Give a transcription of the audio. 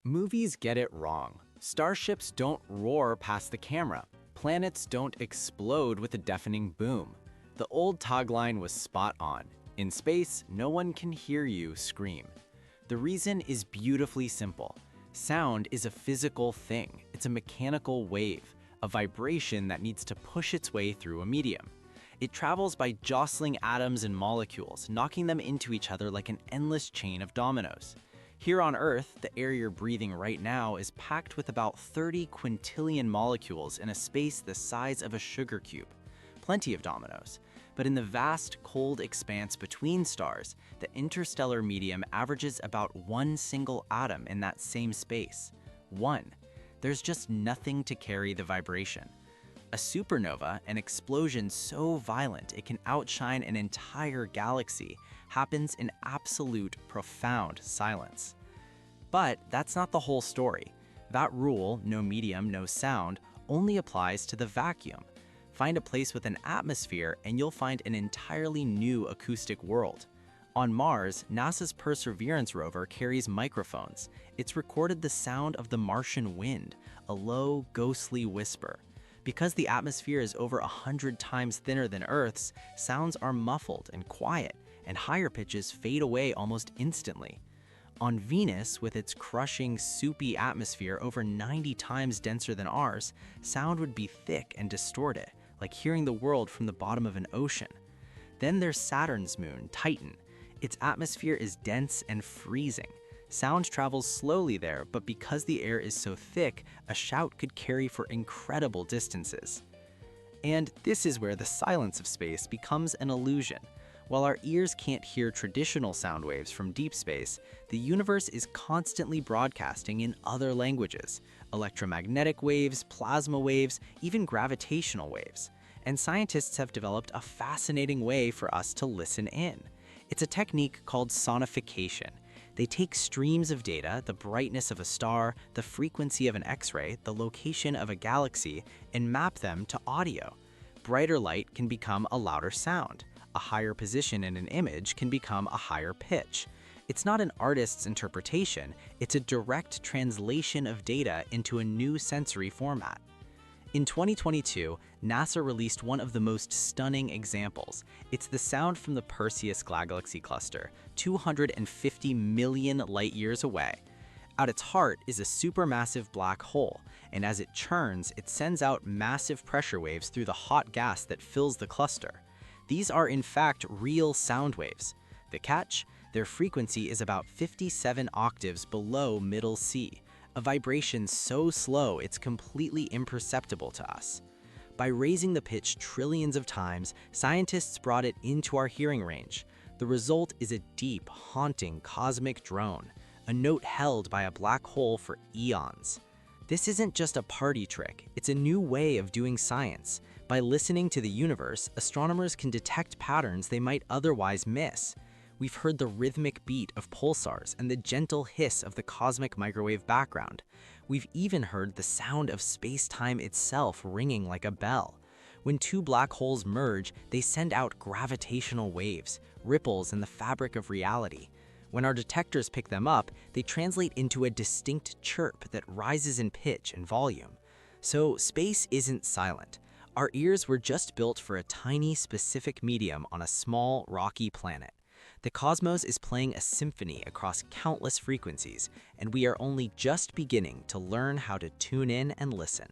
Movies get it wrong. Starships don't roar past the camera. Planets don't explode with a deafening boom. The old tagline was spot on. In space, no one can hear you scream. The reason is beautifully simple. Sound is a physical thing. It's a mechanical wave, a vibration that needs to push its way through a medium. It travels by jostling atoms and molecules, knocking them into each other like an endless chain of dominoes. Here on Earth, the air you're breathing right now is packed with about 30 quintillion molecules in a space the size of a sugar cube. Plenty of dominoes. But in the vast, cold expanse between stars, the interstellar medium averages about one single atom in that same space. One. There's just nothing to carry the vibration. A supernova, an explosion so violent it can outshine an entire galaxy, happens in absolute, profound silence. But that's not the whole story. That rule, no medium, no sound, only applies to the vacuum. Find a place with an atmosphere and you'll find an entirely new acoustic world. On Mars, NASA's Perseverance rover carries microphones. It's recorded the sound of the Martian wind, a low, ghostly whisper. Because the atmosphere is over 100 times thinner than Earth's, sounds are muffled and quiet, and higher pitches fade away almost instantly. On Venus, with its crushing, soupy atmosphere over 90 times denser than ours, sound would be thick and distorted, like hearing the world from the bottom of an ocean. Then there's Saturn's moon, Titan. Its atmosphere is dense and freezing. Sound travels slowly there, but because the air is so thick, a shout could carry for incredible distances. And this is where the silence of space becomes an illusion. While our ears can't hear traditional sound waves from deep space, the universe is constantly broadcasting in other languages: electromagnetic waves, plasma waves, even gravitational waves. And scientists have developed a fascinating way for us to listen in. It's a technique called sonification. They take streams of data, the brightness of a star, the frequency of an X-ray, the location of a galaxy, and map them to audio. Brighter light can become a louder sound. A higher position in an image can become a higher pitch. It's not an artist's interpretation, it's a direct translation of data into a new sensory format. In 2022, NASA released one of the most stunning examples. It's the sound from the Perseus galaxy cluster, 250 million light-years away. At its heart is a supermassive black hole, and as it churns, it sends out massive pressure waves through the hot gas that fills the cluster. These are in fact real sound waves. The catch? Their frequency is about 57 octaves below middle C, a vibration so slow it's completely imperceptible to us. By raising the pitch trillions of times, scientists brought it into our hearing range. The result is a deep, haunting cosmic drone, a note held by a black hole for eons. This isn't just a party trick, it's a new way of doing science. By listening to the universe, astronomers can detect patterns they might otherwise miss. We've heard the rhythmic beat of pulsars and the gentle hiss of the cosmic microwave background. We've even heard the sound of space-time itself ringing like a bell. When two black holes merge, they send out gravitational waves, ripples in the fabric of reality. When our detectors pick them up, they translate into a distinct chirp that rises in pitch and volume. So space isn't silent. Our ears were just built for a tiny, specific medium on a small, rocky planet. The cosmos is playing a symphony across countless frequencies, and we are only just beginning to learn how to tune in and listen.